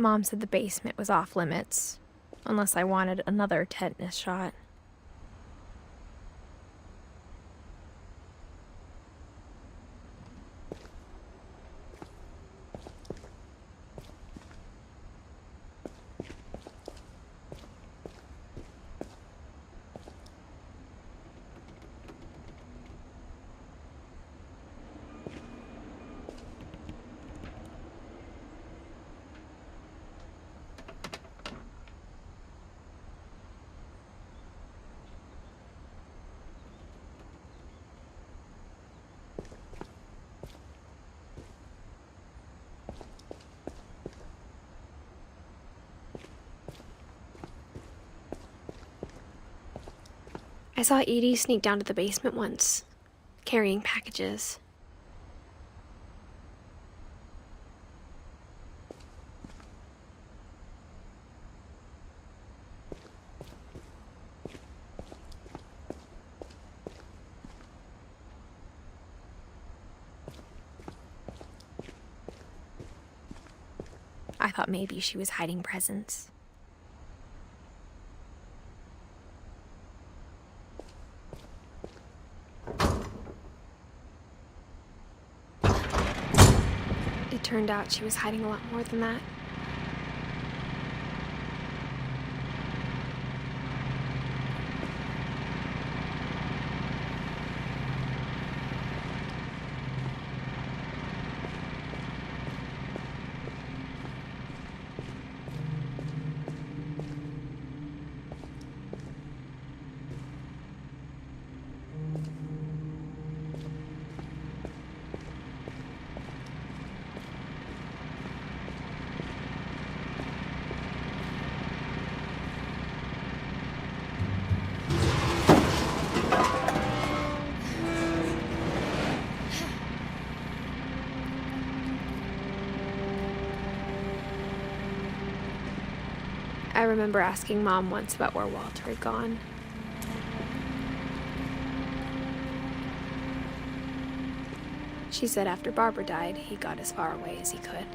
Mom said the basement was off limits, unless I wanted another tetanus shot. I saw Edie sneak down to the basement once, carrying packages. I thought maybe she was hiding presents. It turned out she was hiding a lot more than that. I remember asking Mom once about where Walter had gone. She said after Barbara died, he got as far away as he could.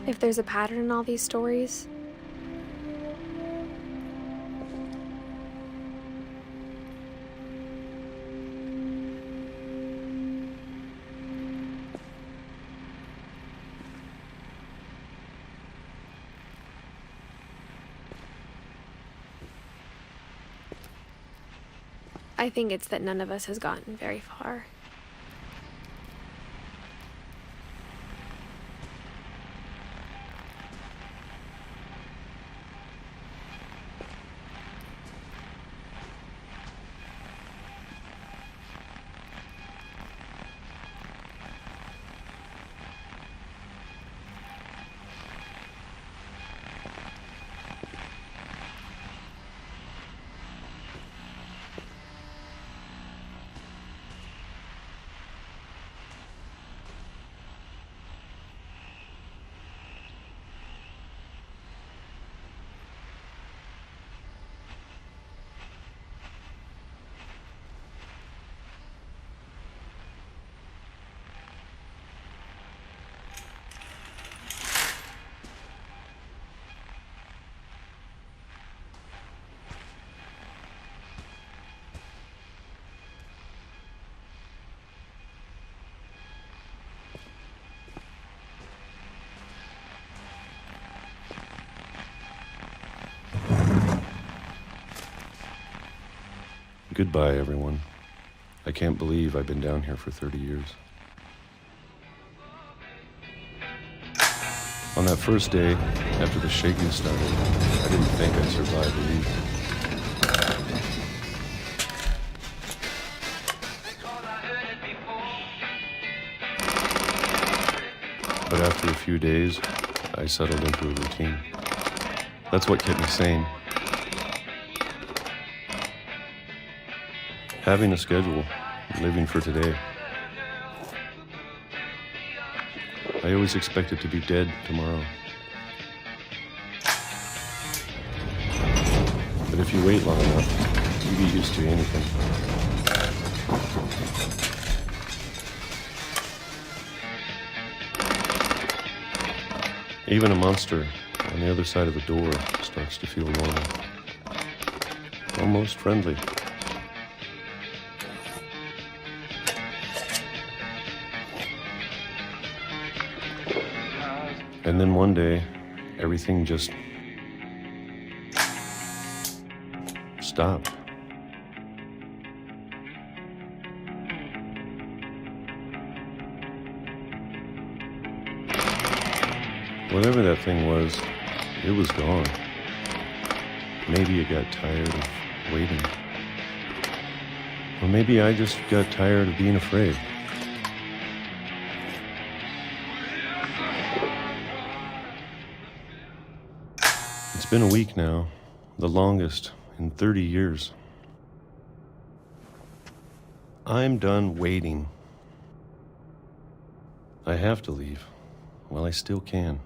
If there's a pattern in all these stories, I think it's that none of us has gotten very far. Goodbye, everyone. I can't believe I've been down here for 30 years. On that first day, after the shaking started, I didn't think I'd survive a week. But after a few days, I settled into a routine. That's what kept me sane. Having a schedule, living for today. I always expected to be dead tomorrow. if you wait long enough, you get used to anything. Even a monster on the other side of the door starts to feel normal. Almost friendly. And then one day, everything just stopped. Whatever that thing was, it was gone. Maybe it got tired of waiting. Or maybe I just got tired of being afraid. It's been a week now, the longest in 30 years. I'm done waiting. I have to leave while I still can.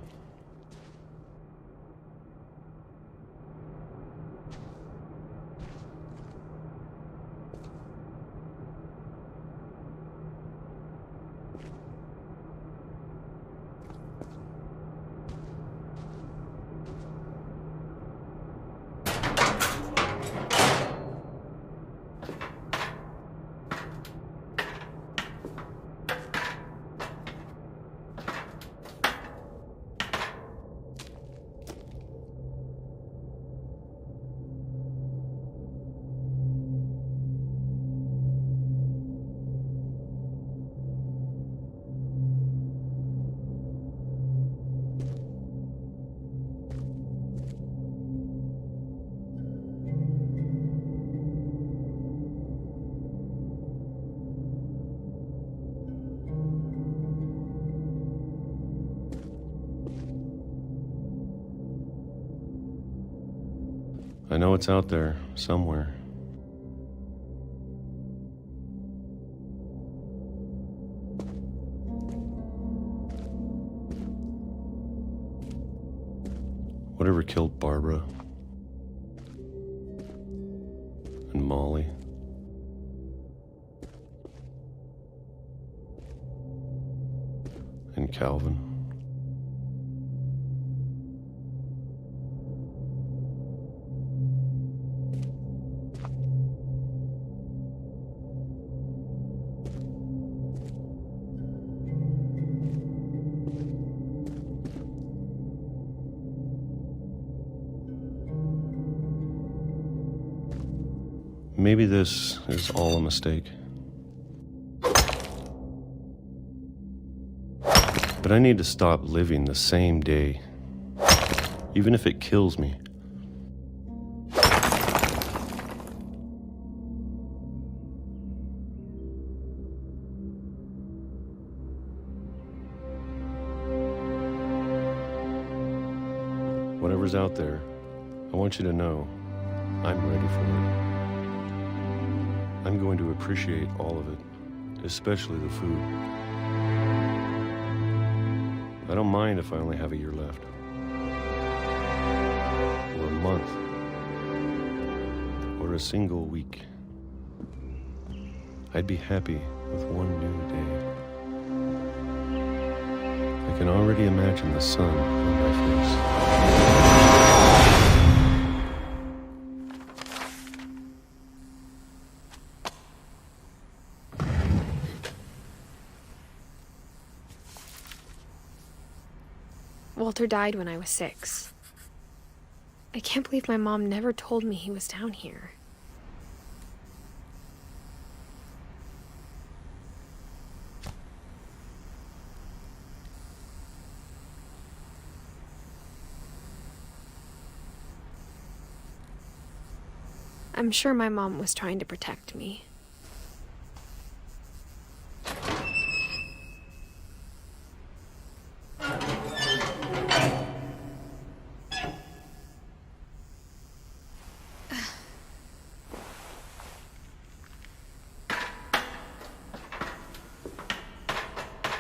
I know it's out there, somewhere. Whatever killed Barbara and Molly and Calvin. Maybe this is all a mistake. But I need to stop living the same day, even if it kills me. Whatever's out there, I want you to know I'm ready for it. I'm going to appreciate all of it, especially the food. I don't mind if I only have a year left. Or a month. Or a single week. I'd be happy with one new day. I can already imagine the sun on my face. Walter died when I was 6. I can't believe my mom never told me he was down here. I'm sure my mom was trying to protect me.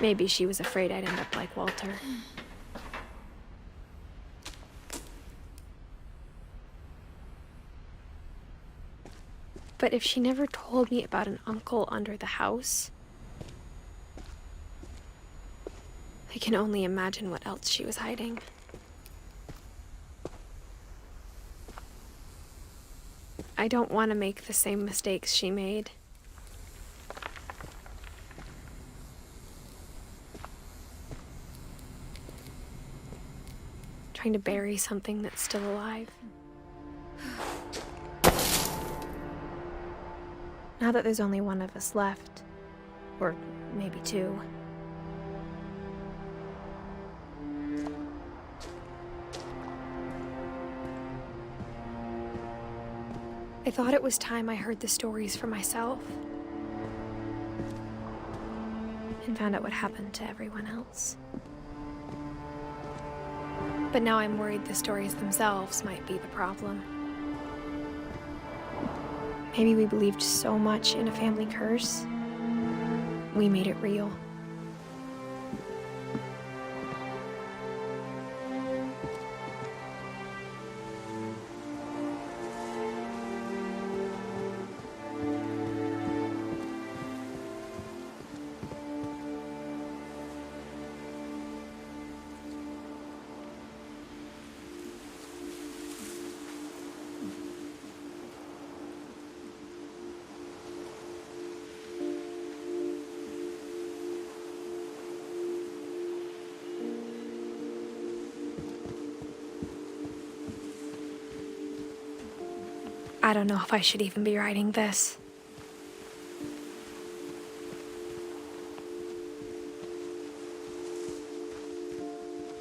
Maybe she was afraid I'd end up like Walter. But if she never told me about an uncle under the house, I can only imagine what else she was hiding. I don't want to make the same mistakes she made. Trying to bury something that's still alive. Now that there's only one of us left, or maybe two, I thought it was time I heard the stories for myself and found out what happened to everyone else. But now I'm worried the stories themselves might be the problem. Maybe we believed so much in a family curse, we made it real. I don't know if I should even be writing this.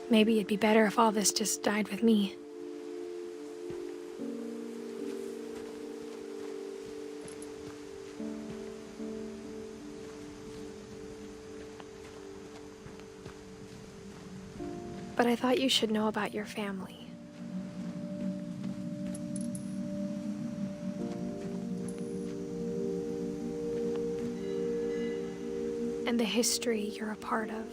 Maybe it'd be better if all this just died with me. But I thought you should know about your family. And the history you're a part of.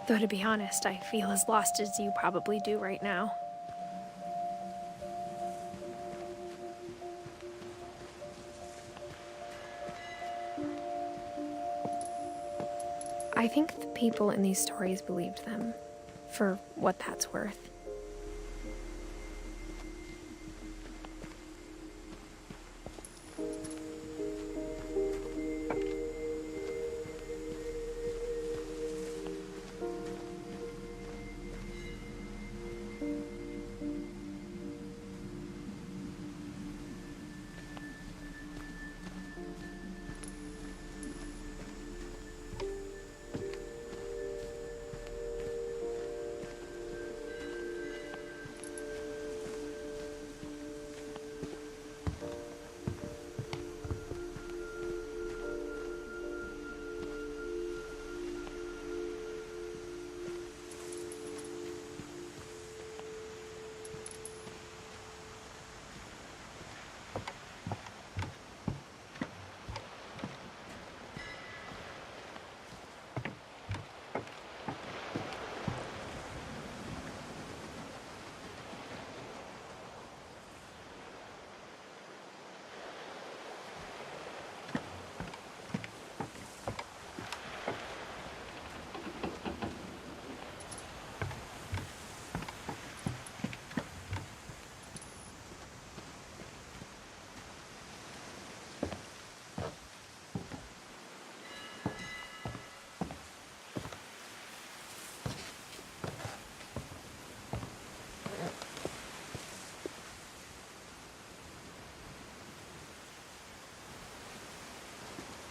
Though to be honest, I feel as lost as you probably do right now. I think the people in these stories believed them, for what that's worth.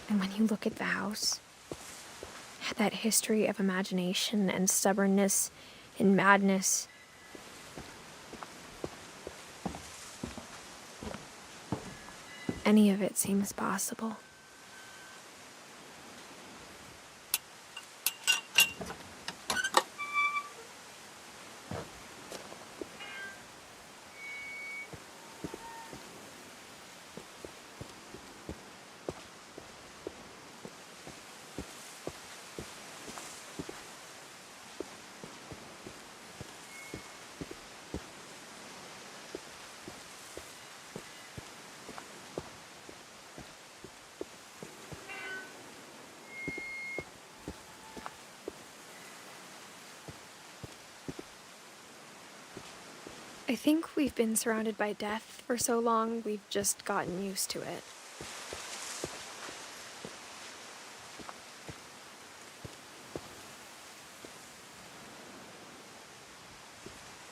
And when you look at the house, it had that history of imagination and stubbornness and madness. Any of it seems possible. I think we've been surrounded by death for so long, we've just gotten used to it.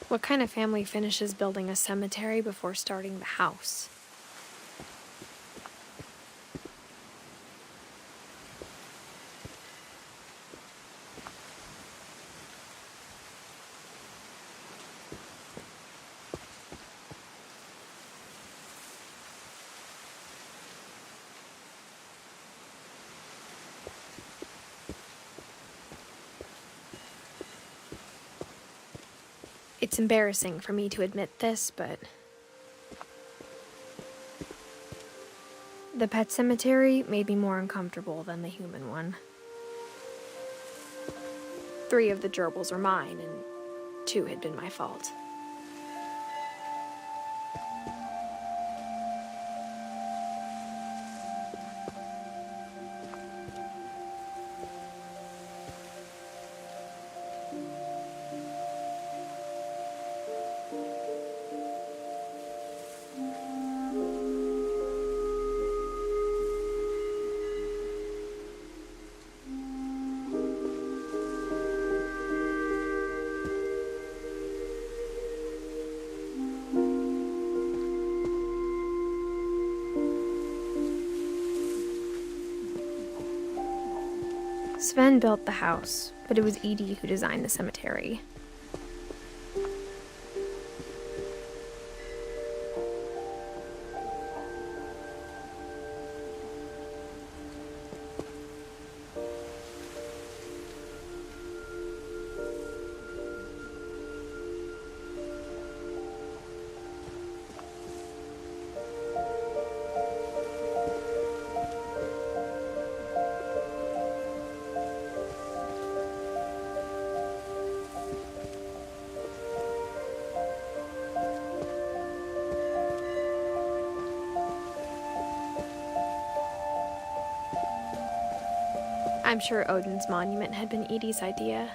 What kind of family finishes building a cemetery before starting the house? It's embarrassing for me to admit this, but the pet cemetery made me more uncomfortable than the human one. 3 of the gerbils were mine, and 2 had been my fault. Sven built the house, but it was Edith who designed the cemetery. I'm sure Odin's monument had been Edie's idea.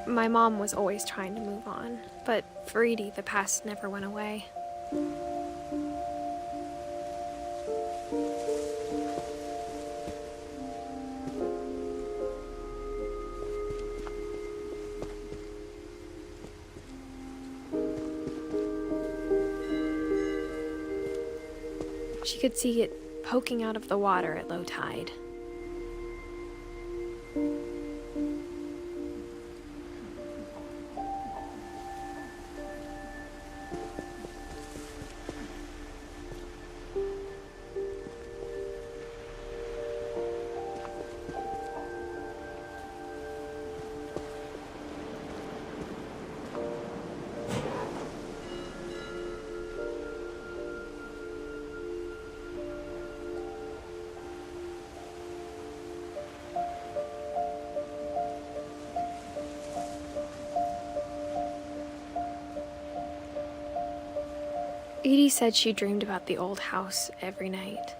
My mom was always trying to move on, but for Edie, the past never went away. She could see it poking out of the water at low tide. Edie said she dreamed about the old house every night.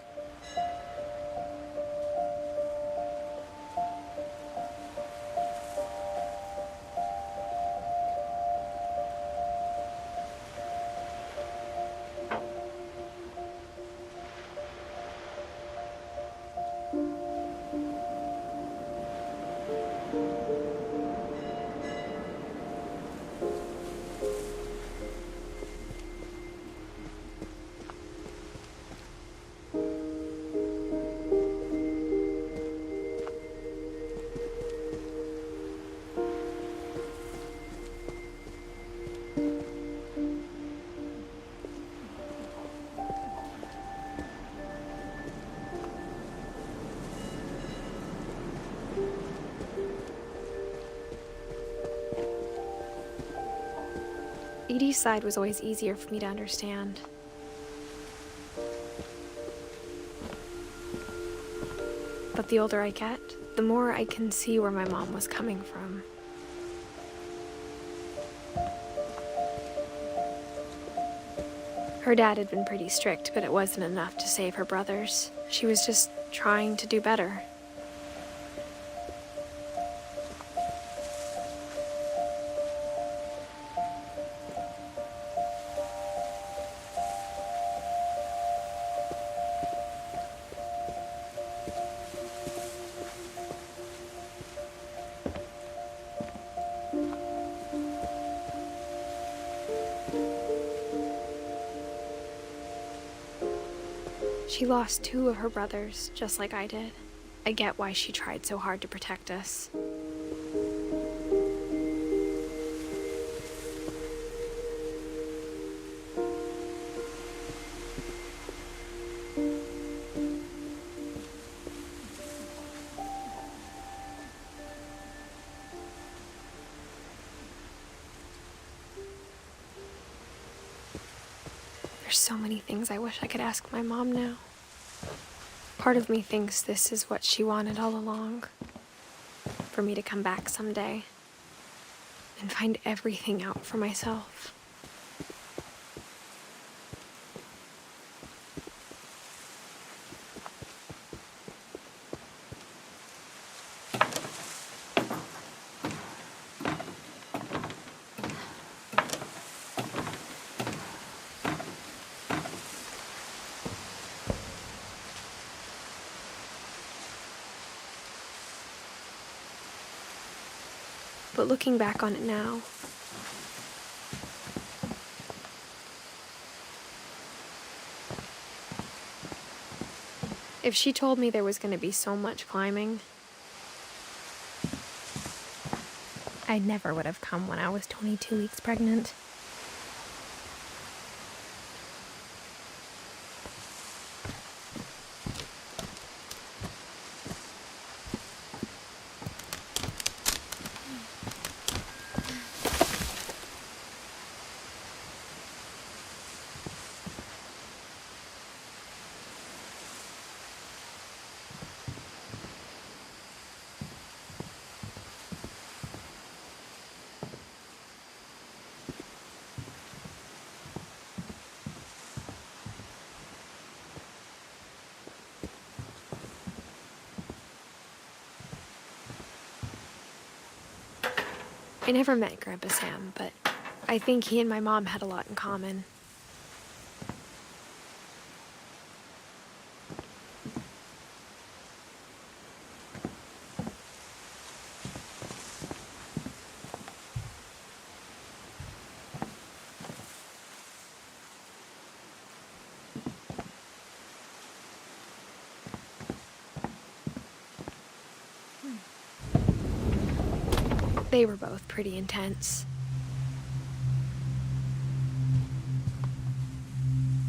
Edie's side was always easier for me to understand. But the older I get, the more I can see where my mom was coming from. Her dad had been pretty strict, but it wasn't enough to save her brothers. She was just trying to do better. She lost 2 of her brothers, just like I did. I get why she tried so hard to protect us. There's so many things I wish I could ask my mom now. Part of me thinks this is what she wanted all along. For me to come back someday and find everything out for myself. But looking back on it now, if she told me there was going to be so much climbing, I never would have come when I was 22 weeks pregnant. I never met Grandpa Sam, but I think he and my mom had a lot in common. They were both pretty intense.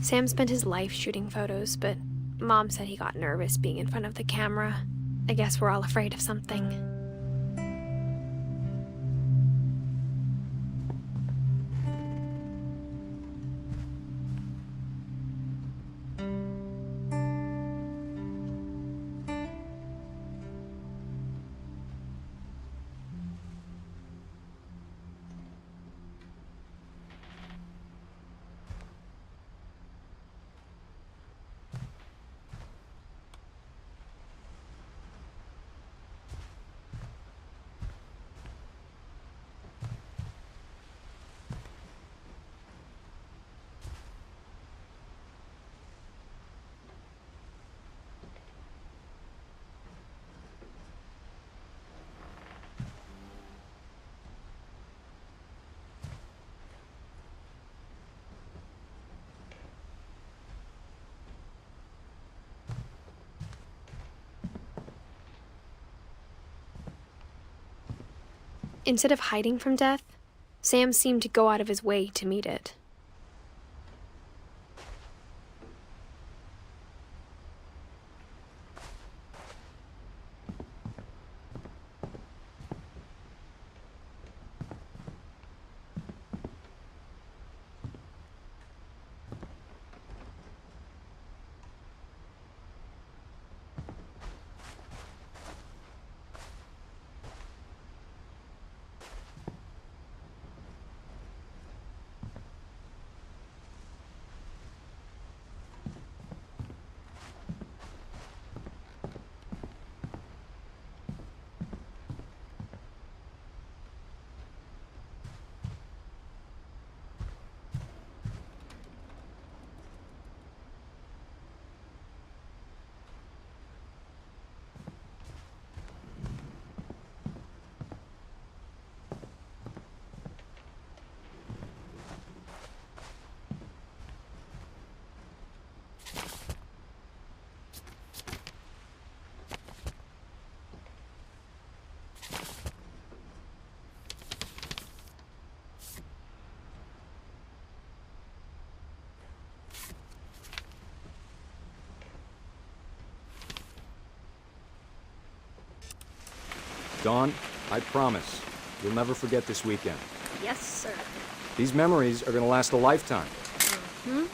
Sam spent his life shooting photos, but Mom said he got nervous being in front of the camera. I guess we're all afraid of something. Instead of hiding from death, Sam seemed to go out of his way to meet it. Dawn, I promise, you'll never forget this weekend. Yes, sir. These memories are gonna last a lifetime. Am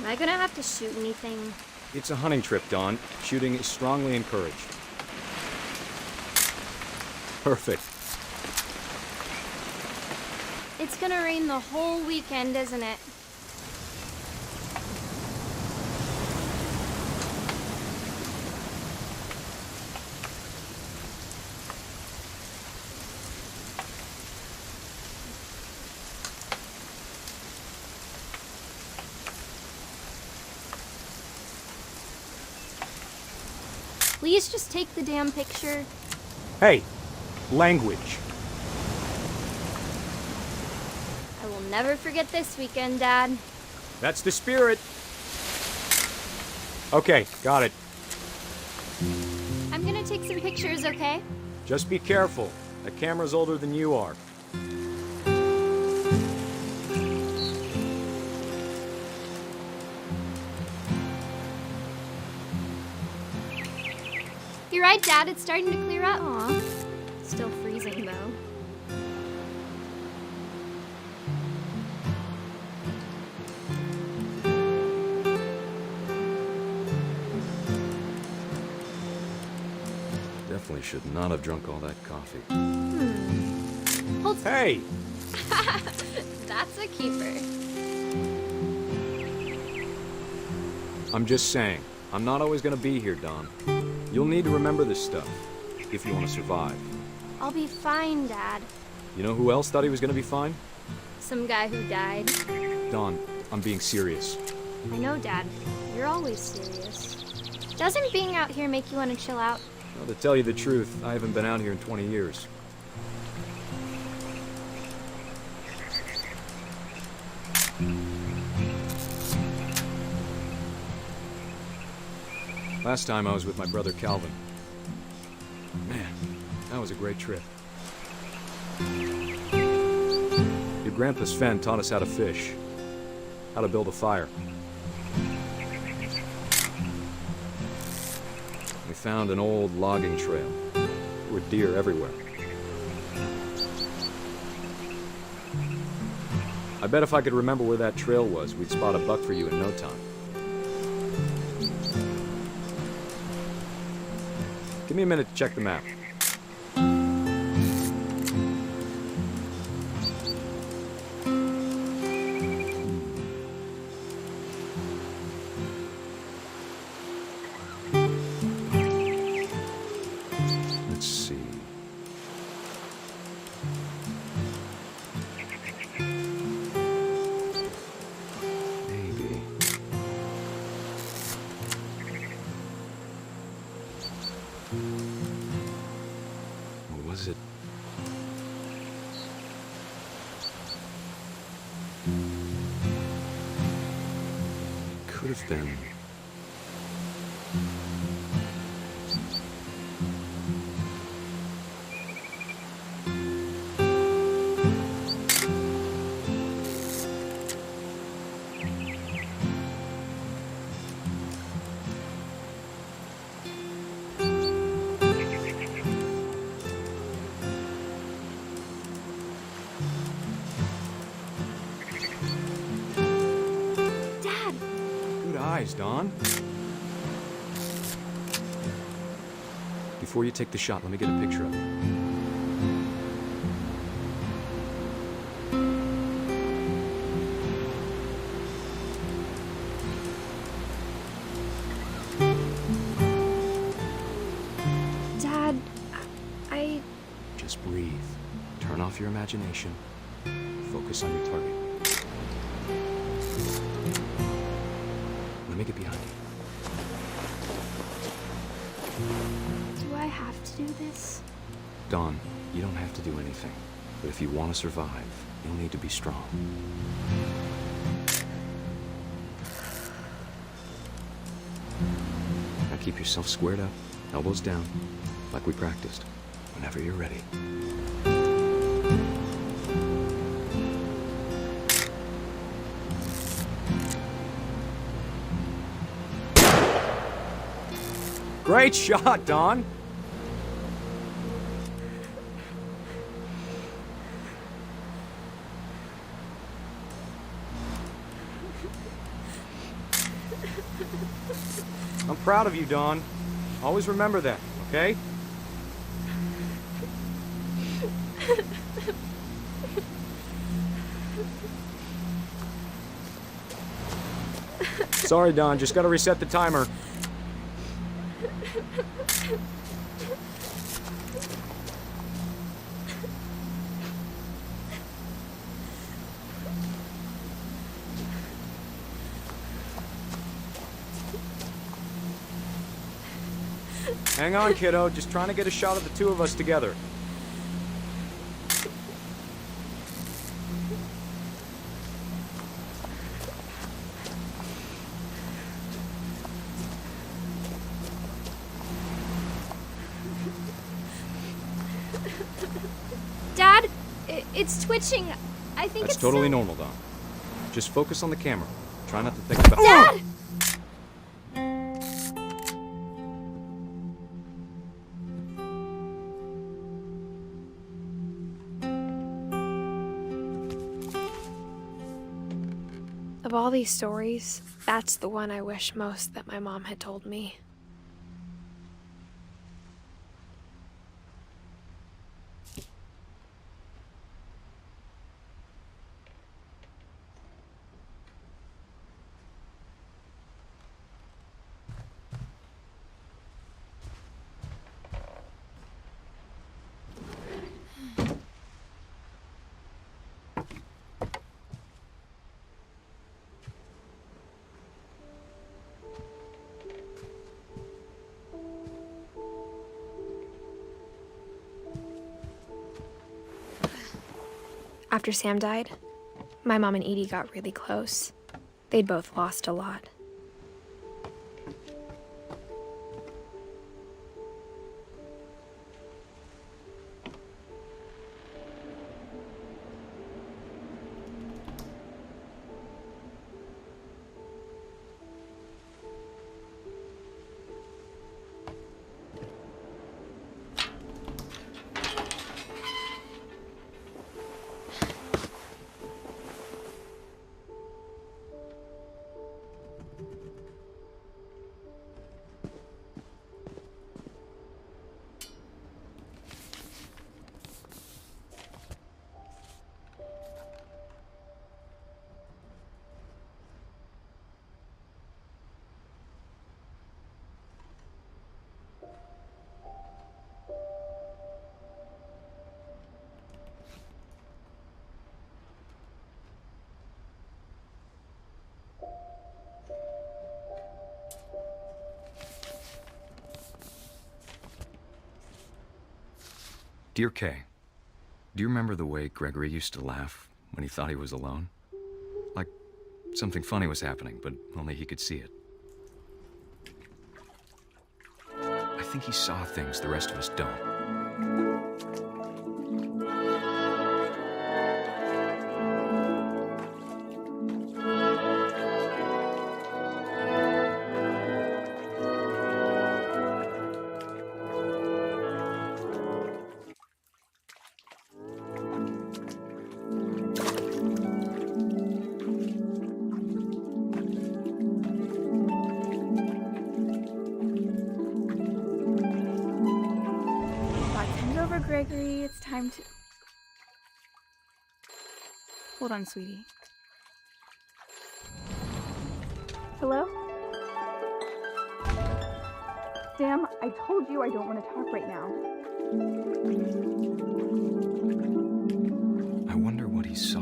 I gonna have to shoot anything? It's a hunting trip, Dawn. Shooting is strongly encouraged. Perfect. It's gonna rain the whole weekend, isn't it? Please just take the damn picture. Hey, language. I will never forget this weekend, Dad. That's the spirit. Okay, got it. I'm gonna take some pictures, okay? Just be careful. That camera's older than you are. You're right, Dad. It's starting to clear up. Aw. Still freezing, though. Definitely should not have drunk all that coffee. Hold. Hey! That's a keeper. I'm just saying, I'm not always gonna be here, Dawn. You'll need to remember this stuff, if you want to survive. I'll be fine, Dad. You know who else thought he was gonna be fine? Some guy who died. Dawn, I'm being serious. I know, Dad. You're always serious. Doesn't being out here make you want to chill out? Well, to tell you the truth, I haven't been out here in 20 years. Last time I was with my brother Calvin. Man, that was a great trip. Your grandpa Sven taught us how to fish, how to build a fire. We found an old logging trail. There were deer everywhere. I bet if I could remember where that trail was, we'd spot a buck for you in no time. Give me a minute to check the map. Let's see. Maybe. Or was it? Could have been. Dad! Good eyes, Dawn. Before you take the shot, let me get a picture of it. Dad, I... Just breathe. Turn off your imagination. Focus on your target. Let me get behind you. Do I have to do this? Dawn, you don't have to do anything. But if you want to survive, you'll need to be strong. Now keep yourself squared up, elbows down, like we practiced. Whenever you're ready. Great shot, Don. I'm proud of you, Don. Always remember that, okay? Sorry, Don. Just gotta reset the timer. Hang on, kiddo. Just trying to get a shot of the two of us together. Dad, it's twitching. I think That's it's totally so... normal, Don. Just focus on the camera. Try not to think about... Dad! Of all these stories, that's the one I wish most that my mom had told me. After Sam died, my mom and Edie got really close. They'd both lost a lot. Dear Kay, do you remember the way Gregory used to laugh when he thought he was alone? Like something funny was happening, but only he could see it. I think he saw things the rest of us don't. Gregory, it's time to... Hold on, sweetie. Hello? Sam, I told you I don't want to talk right now. I wonder what he saw.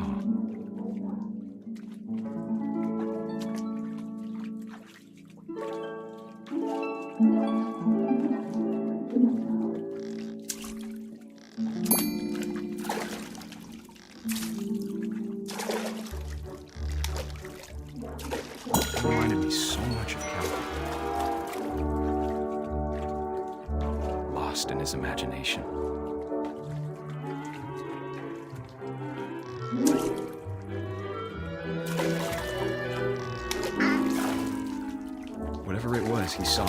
Reminded me so much of Calvin. Lost in his imagination. Whatever it was, he saw.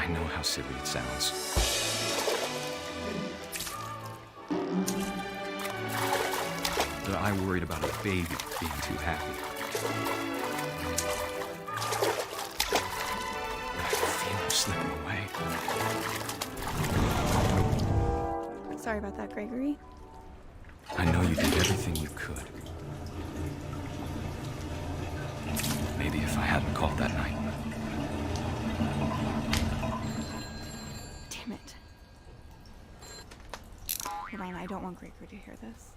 I know how silly it sounds. But I worried about a baby being too happy. I feel him slipping away. Sorry about that, Gregory. I know you did everything you could. Maybe if I hadn't called that night. Damn it. Hold on, I don't want Gregory to hear this.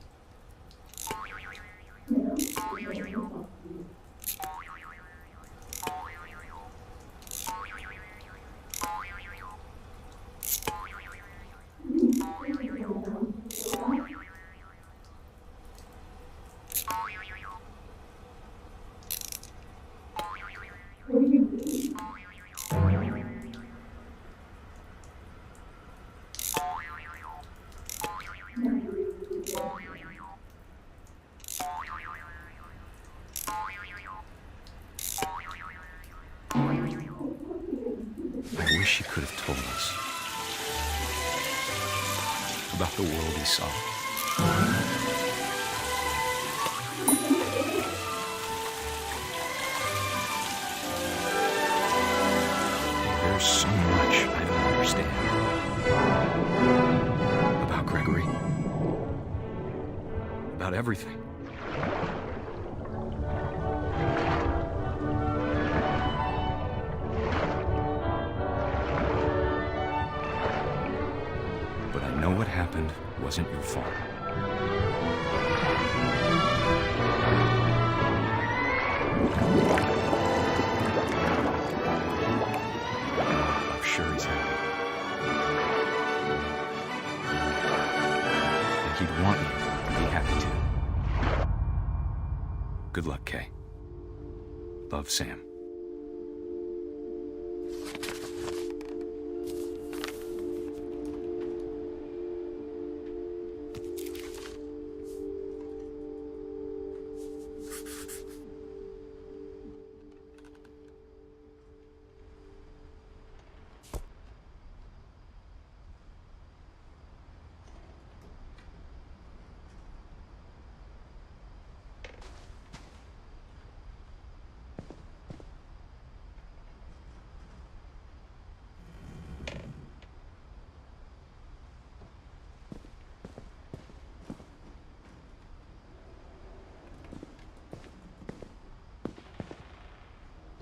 I wish he could have told us about the world he saw. There's so much I don't understand about Gregory, about everything. But I know what happened wasn't your fault. I'm sure he's happy. And he'd want you to be happy too. Good luck, Kay. Love, Sam.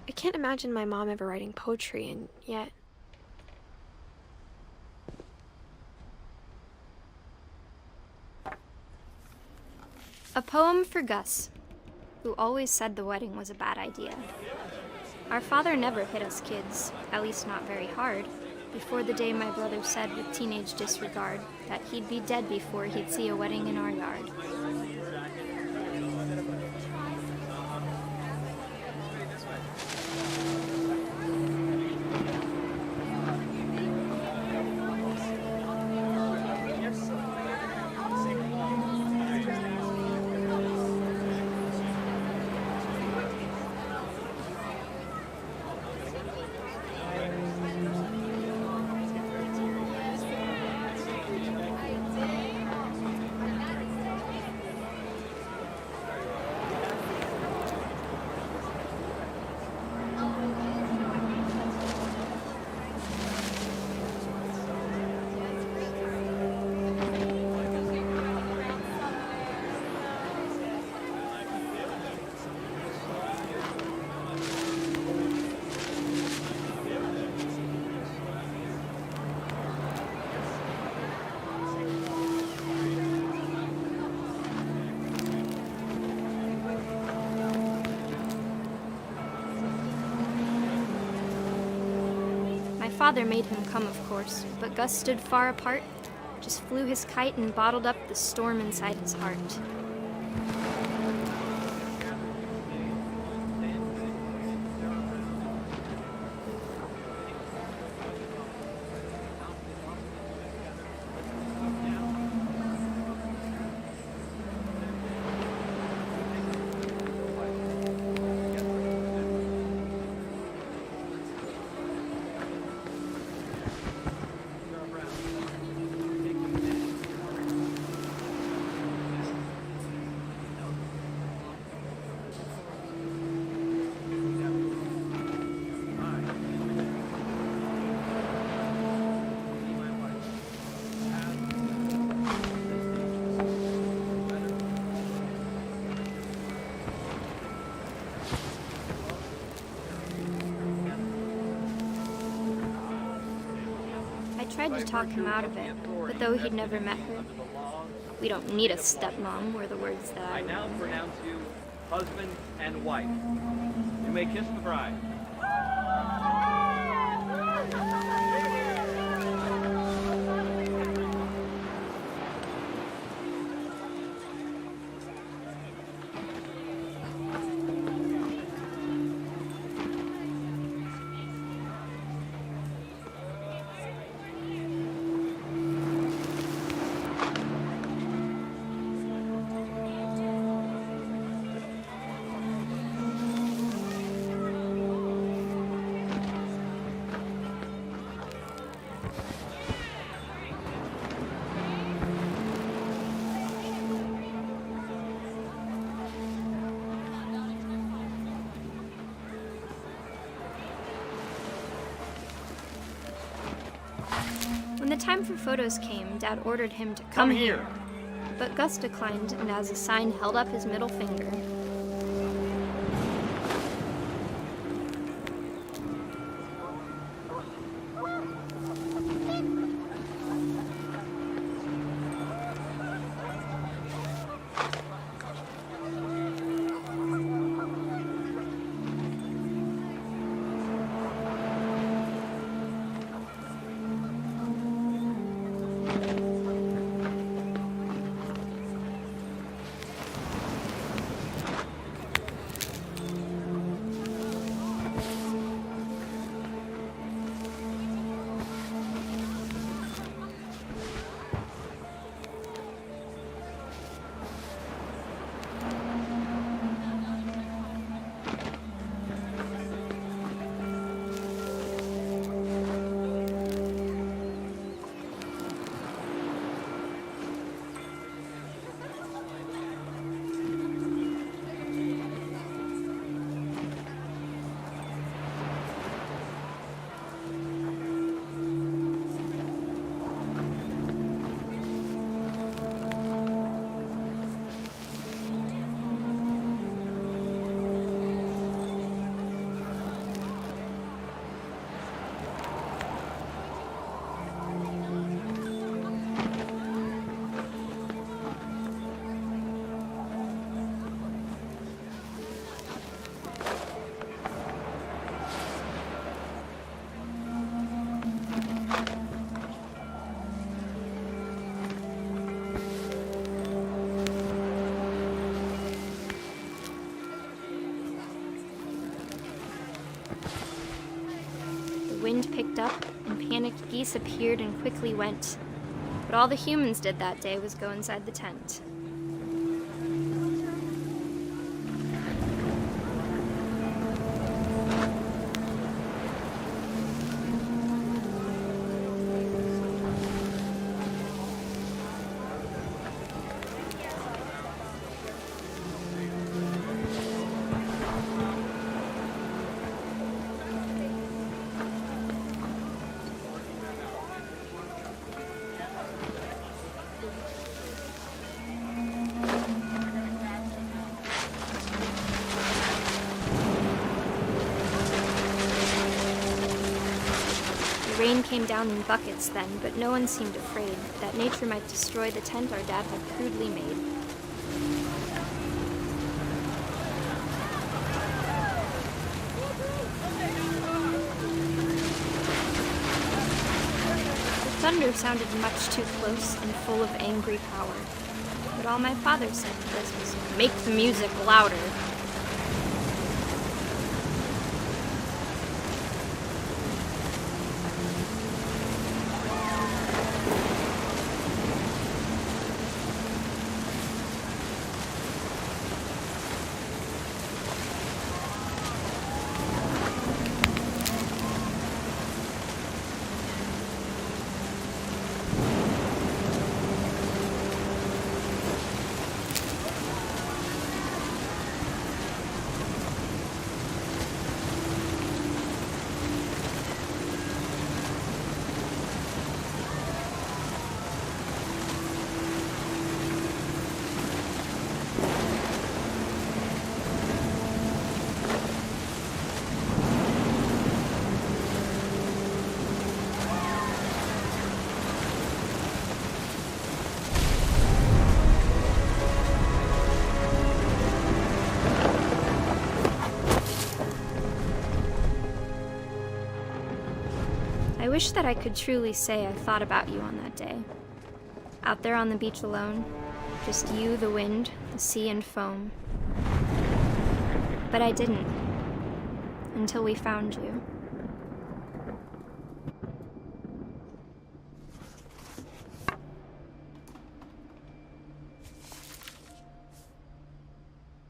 I can't imagine my mom ever writing poetry, and yet... A poem for Gus, who always said the wedding was a bad idea. Our father never hit us kids, at least not very hard, before the day my brother said with teenage disregard that he'd be dead before he'd see a wedding in our yard. father made him come, of course, but Gus stood far apart, just flew his kite and bottled up the storm inside his heart. I tried to talk him out of it, but though he'd never met her, "We don't need a stepmom," were the words that I now remembered. pronounce you husband and wife. You may kiss the bride. When the time for photos came, Dad ordered him to come here. But Gus declined and as a sign held up his middle finger. The wind picked up, and panicked geese appeared and quickly went. But all the humans did that day was go inside the tent. The rain came down in buckets then, but no one seemed afraid that nature might destroy the tent our dad had crudely made. thunder sounded much too close and full of angry power. But all my father said was, "Make the music louder." I wish that I could truly say I thought about you on that day. Out there on the beach alone, just you, the wind, the sea, and foam. But I didn't, until we found you.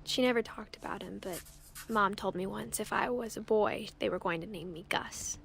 She never talked about him, but Mom told me once if I was a boy, they were going to name me Gus.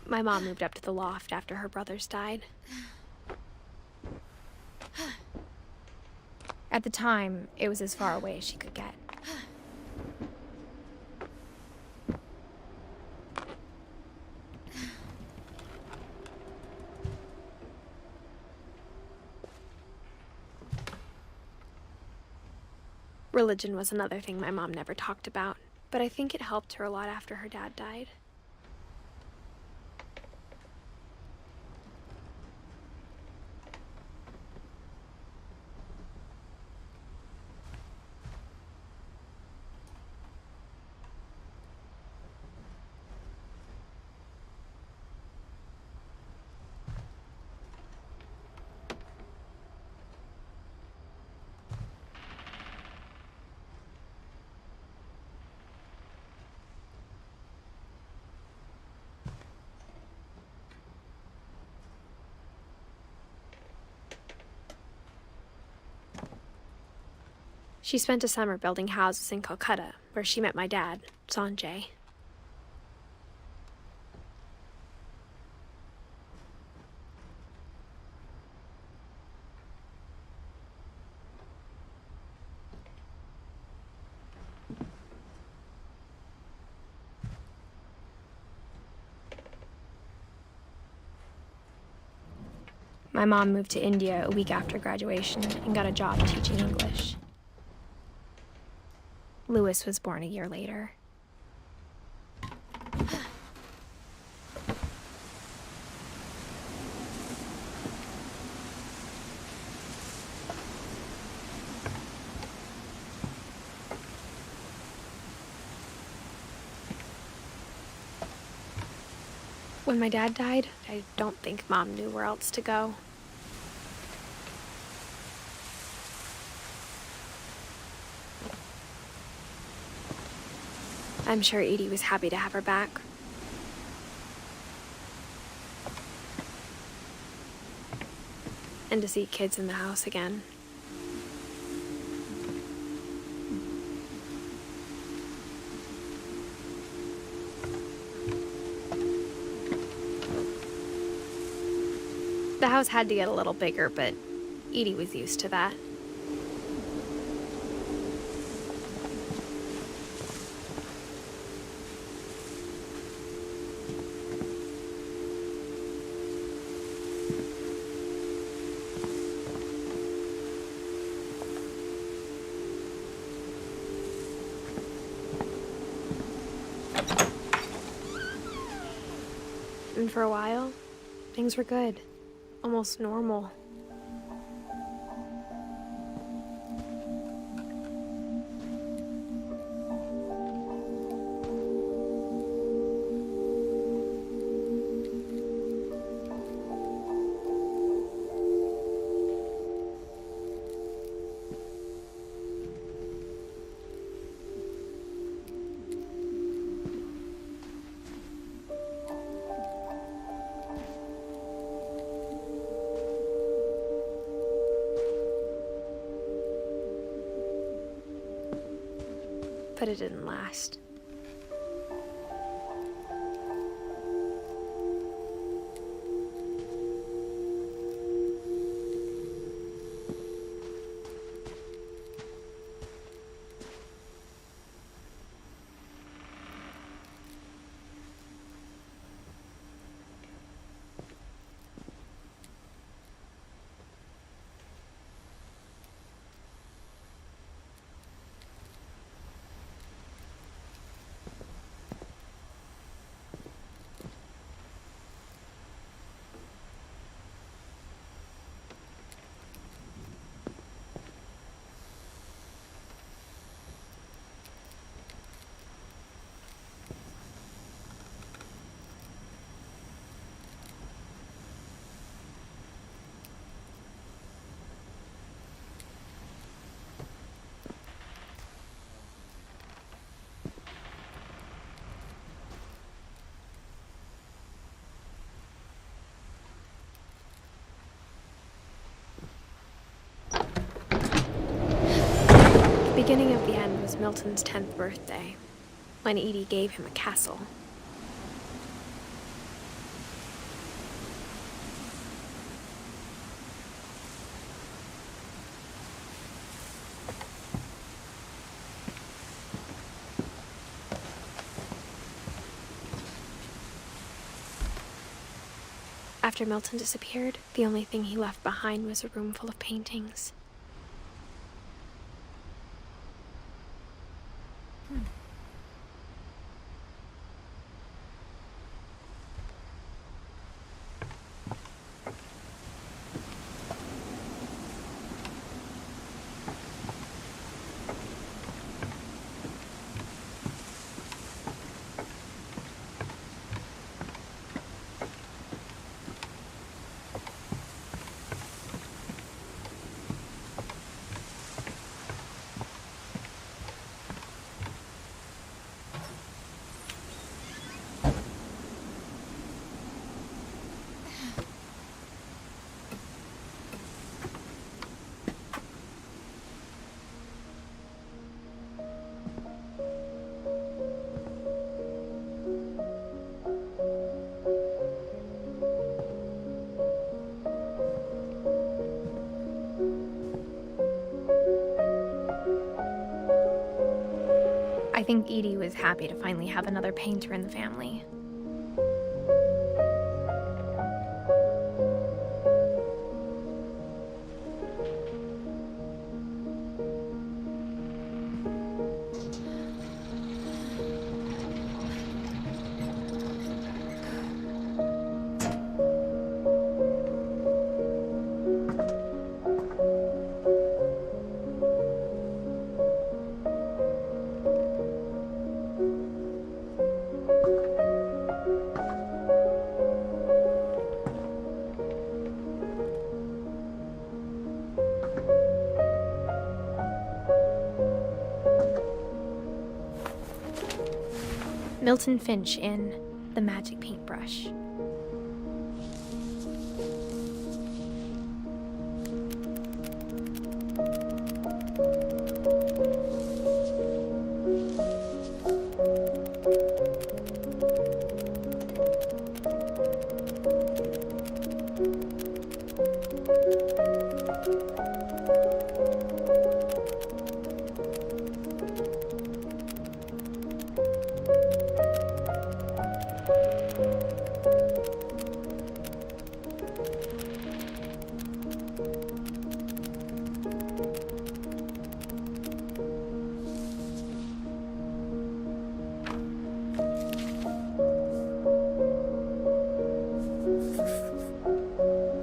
My mom moved up to the loft after her brothers died. At the time, it was as far away as she could get. Religion was another thing my mom never talked about, but I think it helped her a lot after her dad died. She spent a summer building houses in Calcutta, where she met my dad, Sanjay. My mom moved to India a week after graduation and got a job teaching English. Lewis was born a year later. When my dad died, I don't think Mom knew where else to go. I'm sure Edie was happy to have her back. And to see kids in the house again. The house had to get a little bigger, but Edie was used to that. And for a while, things were good. Almost normal. But it didn't last. The beginning of the end was Milton's 10th birthday, when Edie gave him a castle. After Milton disappeared, the only thing he left behind was a room full of paintings. I think Edie was happy to finally have another painter in the family. Milton Finch in The Magic Paintbrush.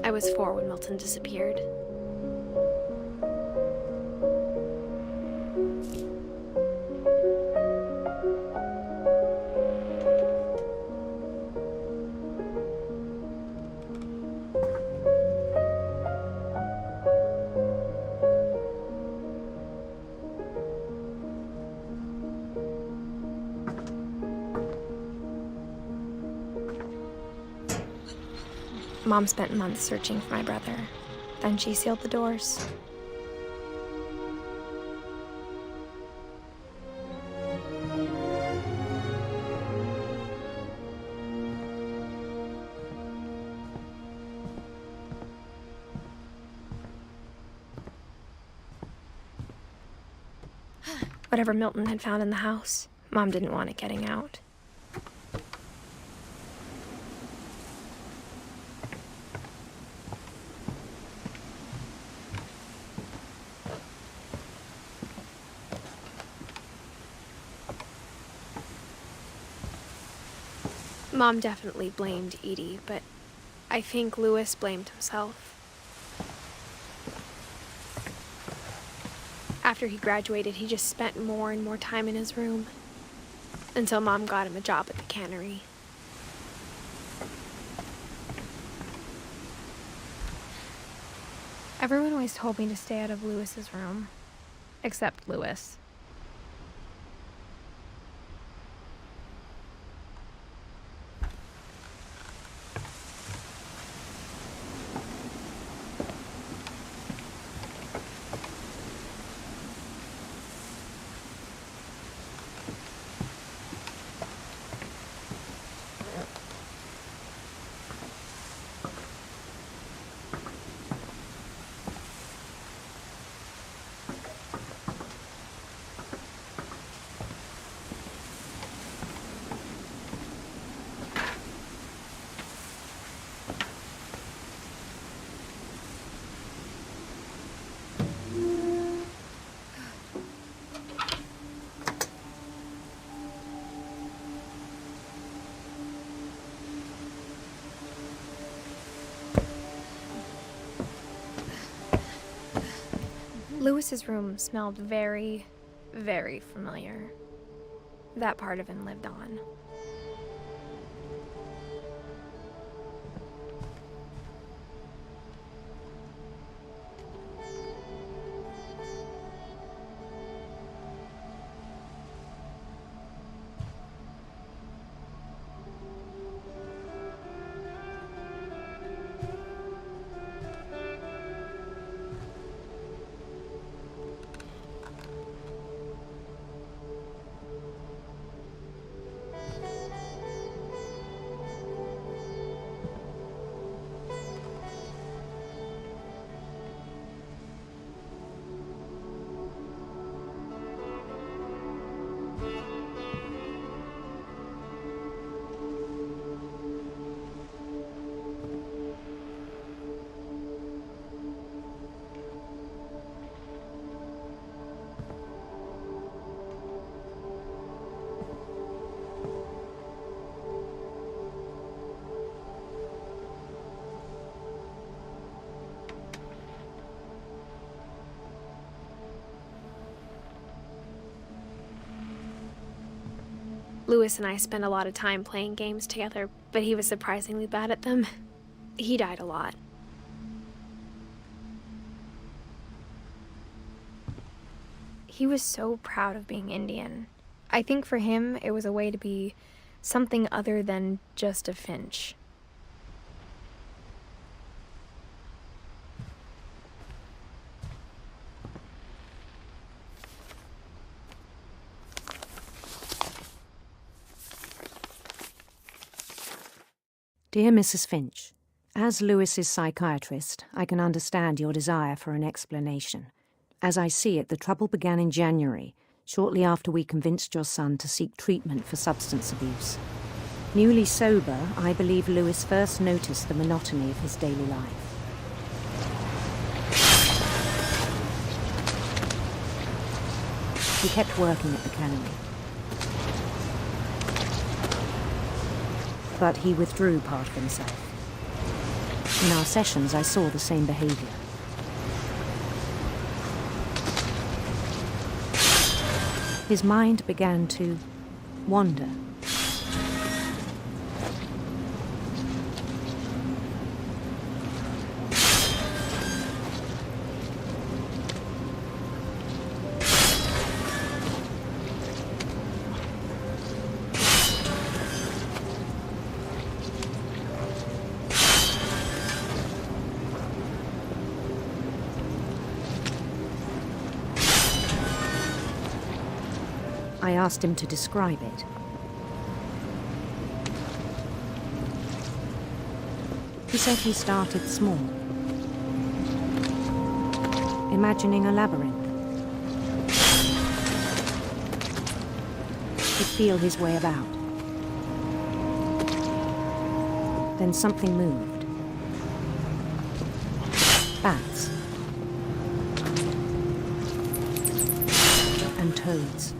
I was 4 when Milton disappeared. Mom spent months searching for my brother. Then she sealed the doors. Whatever Milton had found in the house, Mom didn't want it getting out. Mom definitely blamed Edie, but I think Lewis blamed himself. After he graduated, he just spent more and more time in his room, until Mom got him a job at the cannery. Everyone always told me to stay out of Lewis's room, except Lewis. Lewis's room smelled very, very familiar. That part of him lived on. Lewis and I spent a lot of time playing games together, but he was surprisingly bad at them. He died a lot. He was so proud of being Indian. I think for him, it was a way to be something other than just a Finch. Dear Mrs. Finch, as Lewis's psychiatrist, I can understand your desire for an explanation. As I see it, the trouble began in January, shortly after we convinced your son to seek treatment for substance abuse. Newly sober, I believe Lewis first noticed the monotony of his daily life. He kept working at the cannery. But he withdrew part of himself. In our sessions, I saw the same behavior. His mind began to wander. I asked him to describe it. He said he started small, imagining a labyrinth. He'd feel his way about. Then something moved. Bats. And toads.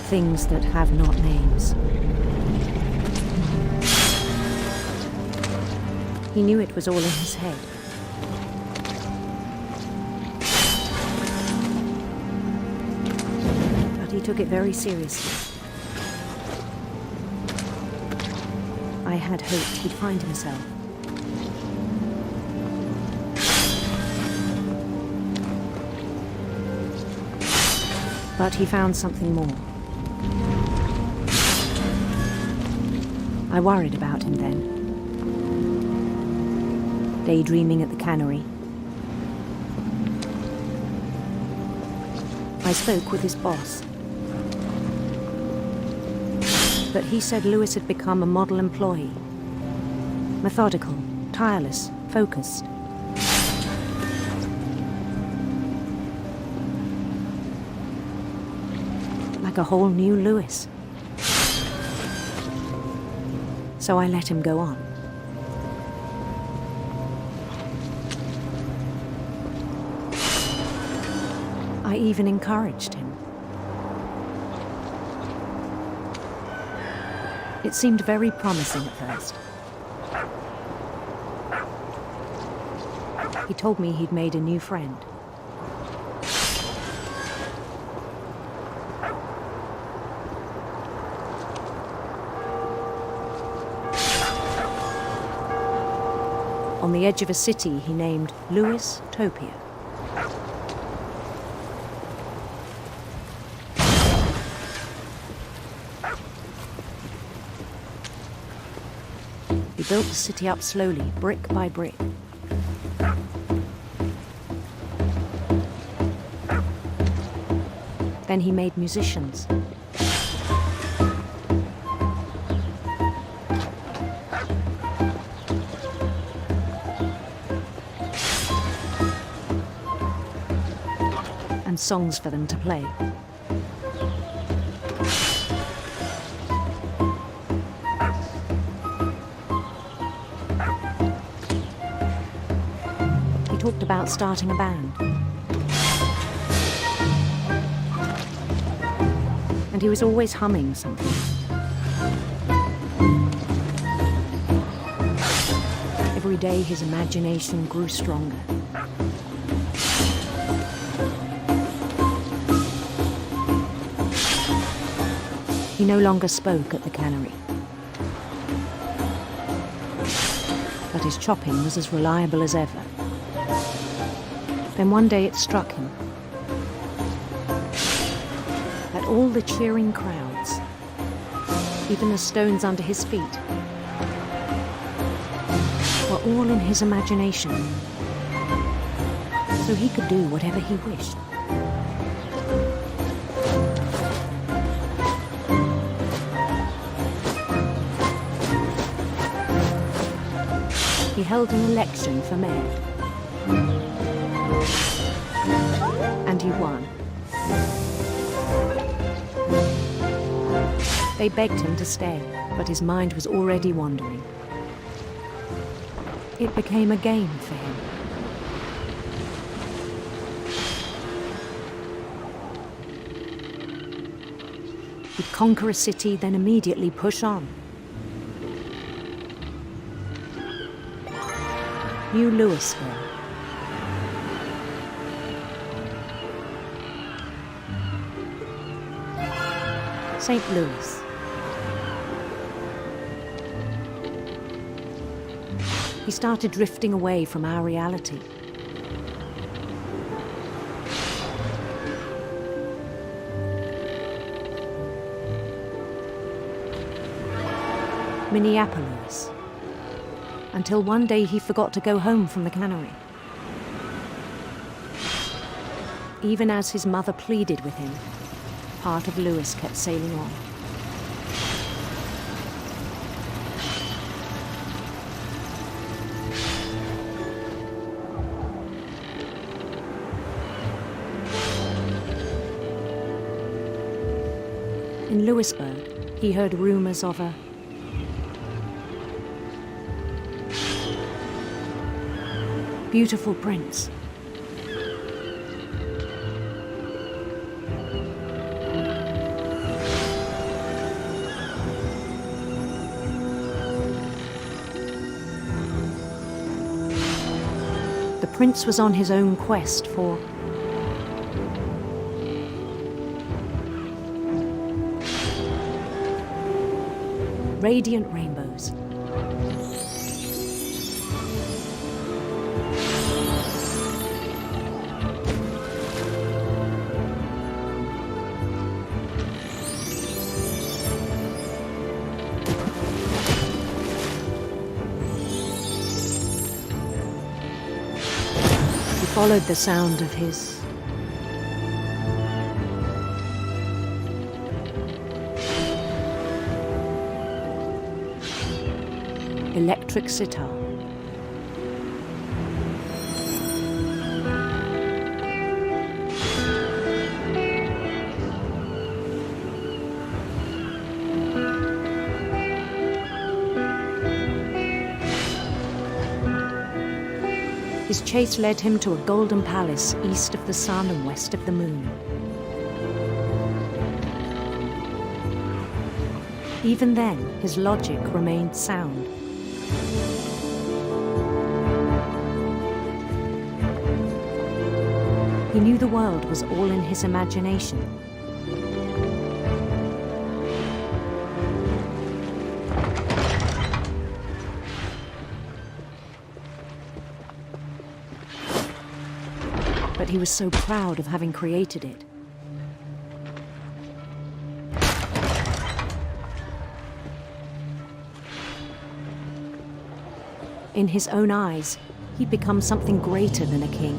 Things that have not names. He knew it was all in his head. But he took it very seriously. I had hoped he'd find himself. But he found something more. I worried about him then. Daydreaming at the cannery. I spoke with his boss. But he said Lewis had become a model employee. Methodical, tireless, focused. Like a whole new Lewis. So I let him go on. I even encouraged him. It seemed very promising at first. He told me he'd made a new friend. On the edge of a city he named Lewis Topia. He built the city up slowly, brick by brick. Then he made musicians. And songs for them to play. He talked about starting a band. And he was always humming something. Every day his imagination grew stronger. He no longer spoke at the cannery. But his chopping was as reliable as ever. Then one day it struck him that all the cheering crowds, even the stones under his feet, were all in his imagination, so he could do whatever he wished. He held an election for mayor, and he won. They begged him to stay, but his mind was already wandering. It became a game for him. He'd conquer a city, then immediately push on. New Louisville. St. Louis. He started drifting away from our reality. Minneapolis. Until one day he forgot to go home from the cannery. Even as his mother pleaded with him, part of Louis kept sailing on. In Louisburg, he heard rumors of a beautiful prince. The prince was on his own quest for radiant rainbows. He followed the sound of his electric sitar. His chase led him to a golden palace east of the sun and west of the moon. Even then, his logic remained sound. He knew the world was all in his imagination. But he was so proud of having created it. In his own eyes, he'd become something greater than a king.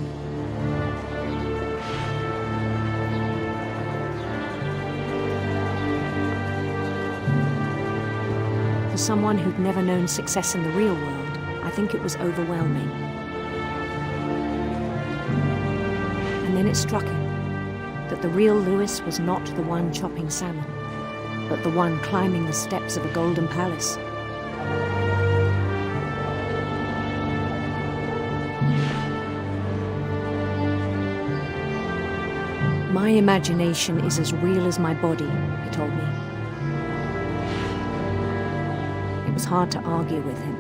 For someone who'd never known success in the real world, I think it was overwhelming. And then it struck him that the real Louis was not the one chopping salmon, but the one climbing the steps of a golden palace. My imagination is as real as my body, he told me. It was hard to argue with him.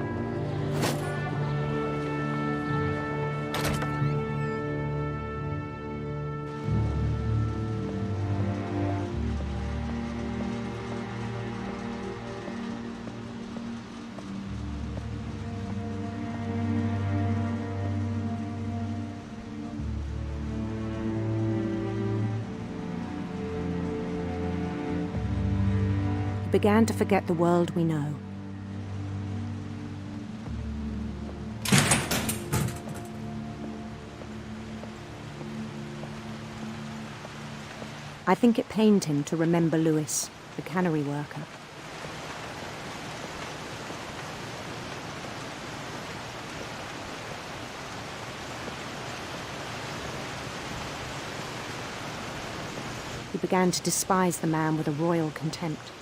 He began to forget the world we know. I think it pained him to remember Lewis, the cannery worker. He began to despise the man with a royal contempt.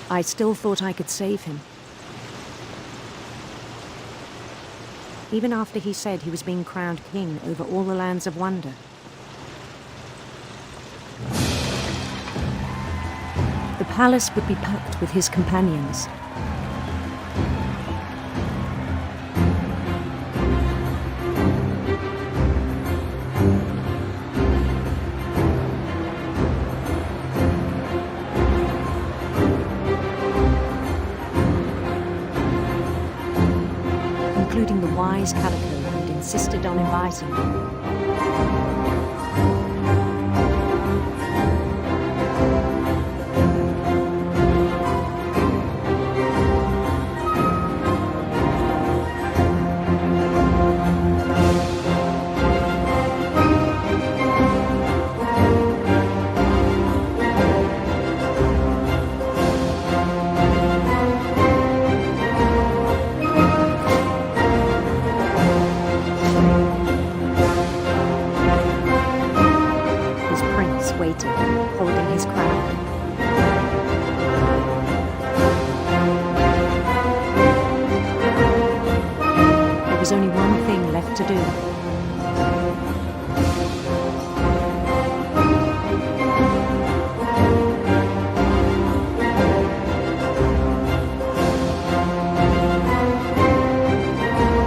I still thought I could save him. Even after he said he was being crowned king over all the lands of wonder. The palace would be packed with his companions. Including the wise Calico who'd insisted on inviting me. Waiting, holding his crown. There was only one thing left to do.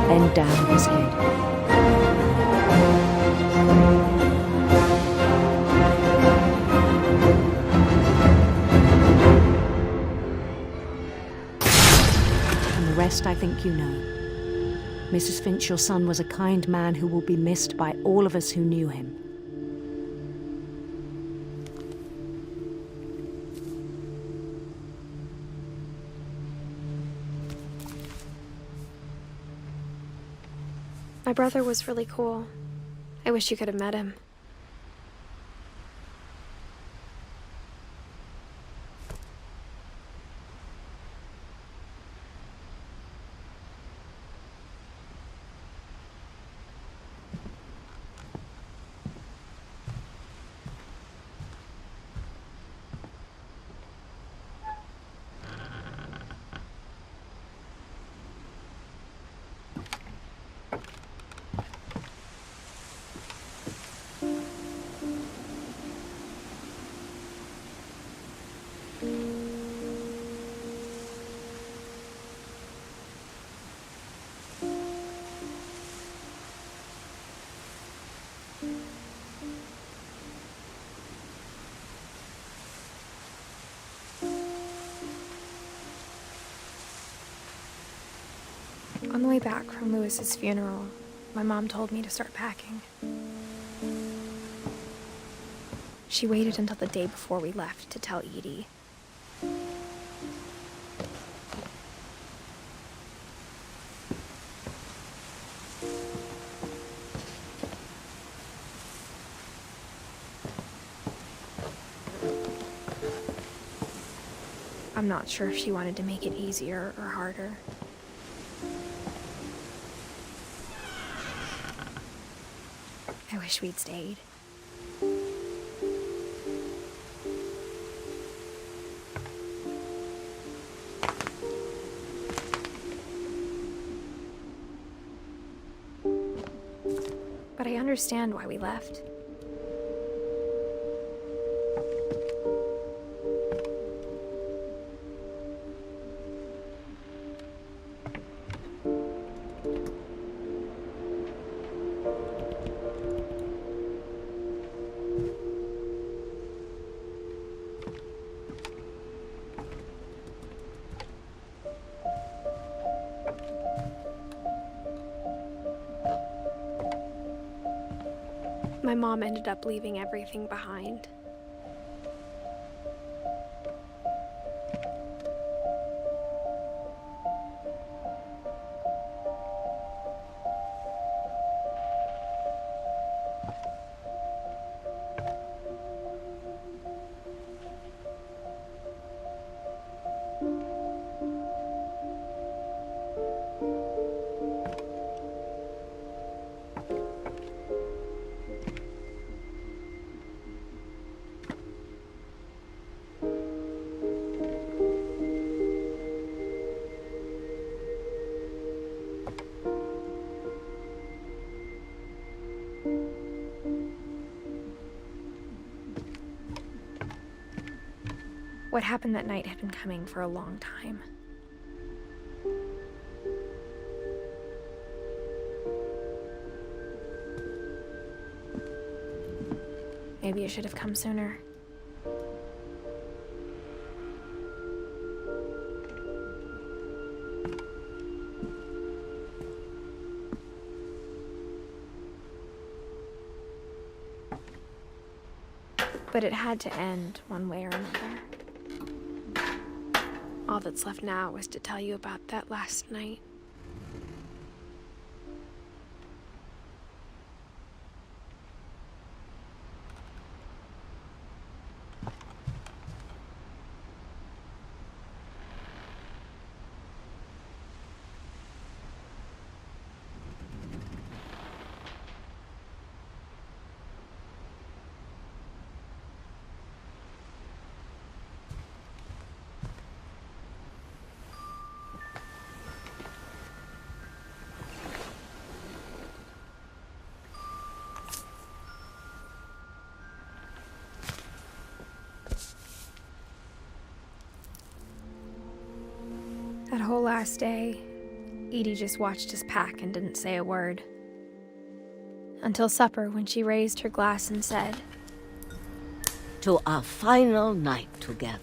Bend down his head. I think you know. Mrs. Finch, your son was a kind man who will be missed by all of us who knew him. My brother was really cool. I wish you could have met him. On the way back from Lewis's funeral, my mom told me to start packing. She waited until the day before we left to tell Edie. I'm not sure if she wanted to make it easier or harder. I wish we'd stayed. But I understand why we left. My mom ended up leaving everything behind. What happened that night had been coming for a long time. Maybe it should have come sooner. But it had to end one way or another. All that's left now is to tell you about that last night. That whole last day, Edie just watched us pack and didn't say a word. Until supper, when she raised her glass and said, "To our final night together,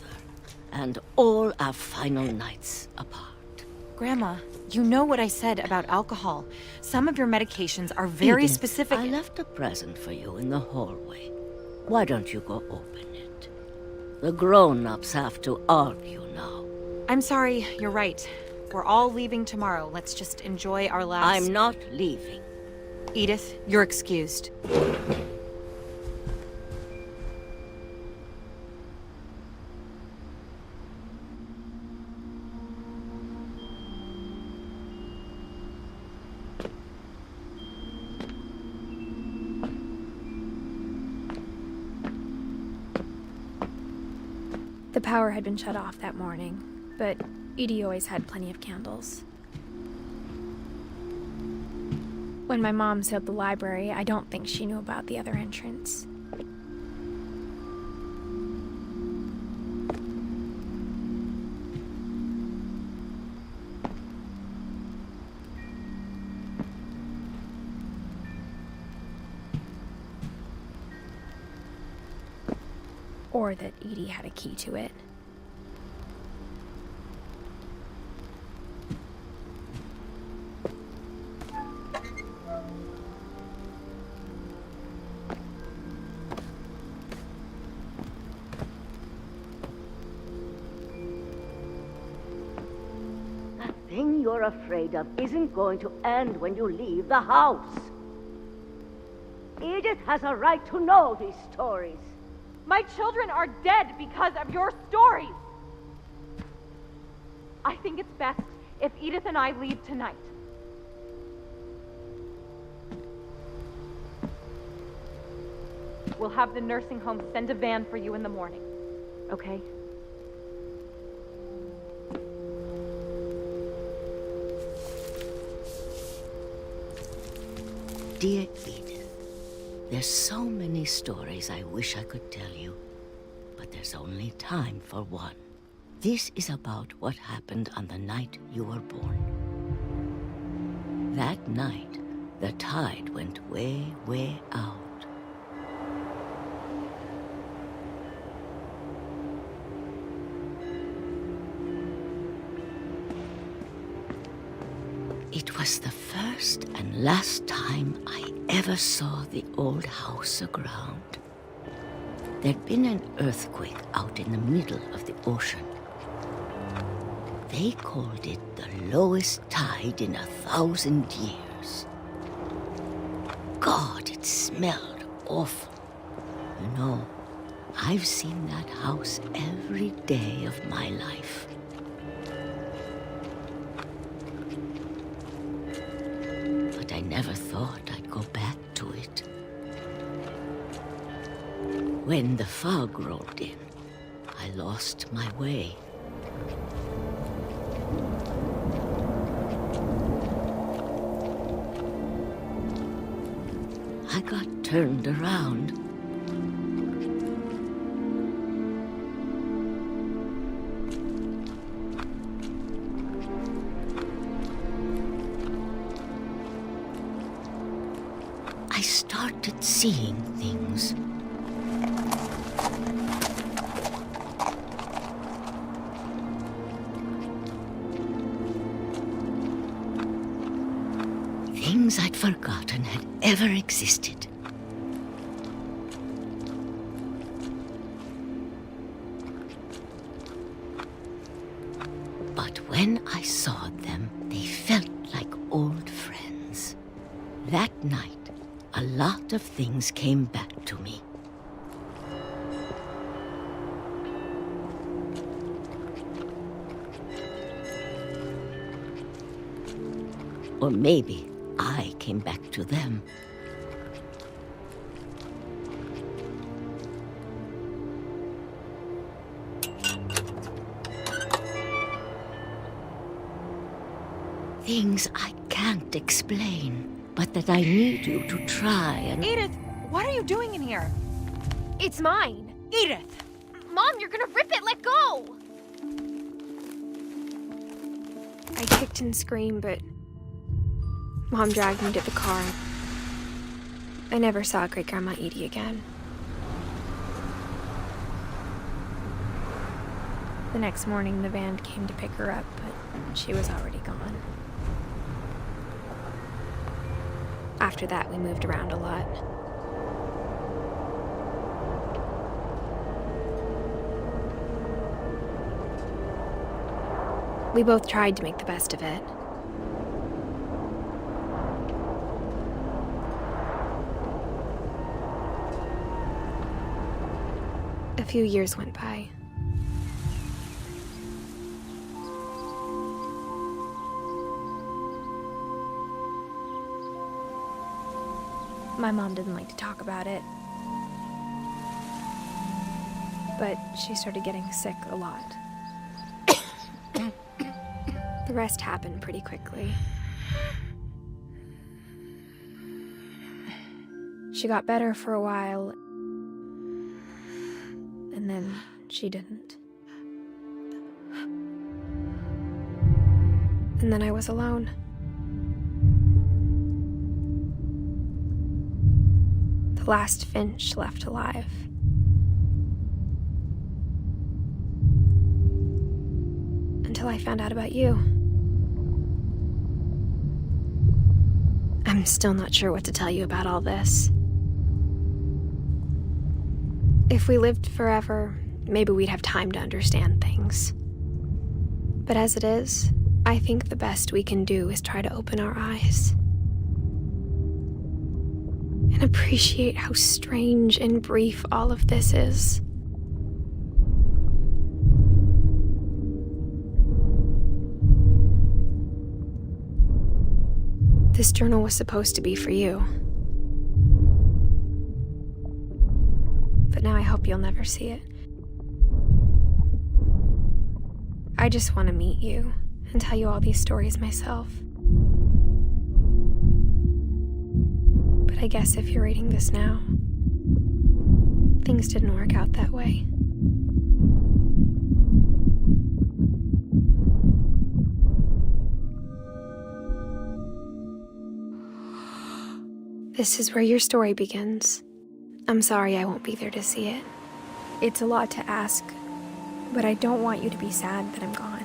and all our final nights apart." Grandma, you know what I said about alcohol. Some of your medications are very Edith, specific. I left a present for you in the hallway. Why don't you go open it? The grown-ups have to argue now. I'm sorry, you're right. We're all leaving tomorrow. Let's just enjoy our last... I'm not leaving. Edith, you're excused. The power had been shut off that morning, but Edie always had plenty of candles. When my mom sealed the library, I don't think she knew about the other entrance. Or that Edie had a key to it. The thing you're afraid of isn't going to end when you leave the house. Edith has a right to know these stories. My children are dead because of your stories. I think it's best if Edith and I leave tonight. We'll have the nursing home send a van for you in the morning, okay? Dear Edith, there's so many stories I wish I could tell you, but there's only time for one. This is about what happened on the night you were born. That night, the tide went way, way out. It was the first first and last time I ever saw the old house aground. There'd been an earthquake out in the middle of the ocean. They called it the lowest tide in 1,000 years. God, it smelled awful. You know, I've seen that house every day of my life. But I never thought I'd go back to it. When the fog rolled in, I lost my way. I got turned around. I started seeing things. Things I'd forgotten had ever existed. But when I saw them, they felt like old friends. That night, a lot of things came back to me. Or maybe I came back to them. Things I can't explain, but that I need you to try and... Edith, what are you doing in here? It's mine. Edith! Mom, you're gonna rip it! Let go! I kicked and screamed, but Mom dragged me to the car. I never saw Great-Grandma Edie again. The next morning, the van came to pick her up, but she was already gone. After that, we moved around a lot. We both tried to make the best of it. A few years went by. My mom didn't like to talk about it, but she started getting sick a lot. The rest happened pretty quickly. She got better for a while, and then she didn't. And then I was alone. The last Finch left alive. Until I found out about you. I'm still not sure what to tell you about all this. If we lived forever, maybe we'd have time to understand things. But as it is, I think the best we can do is try to open our eyes. And appreciate how strange and brief all of this is. This journal was supposed to be for you. But now I hope you'll never see it. I just want to meet you and tell you all these stories myself. But I guess if you're reading this now, things didn't work out that way. This is where your story begins. I'm sorry I won't be there to see it. It's a lot to ask, but I don't want you to be sad that I'm gone.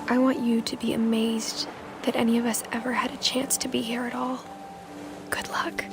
I want you to be amazed that any of us ever had a chance to be here at all. Good luck.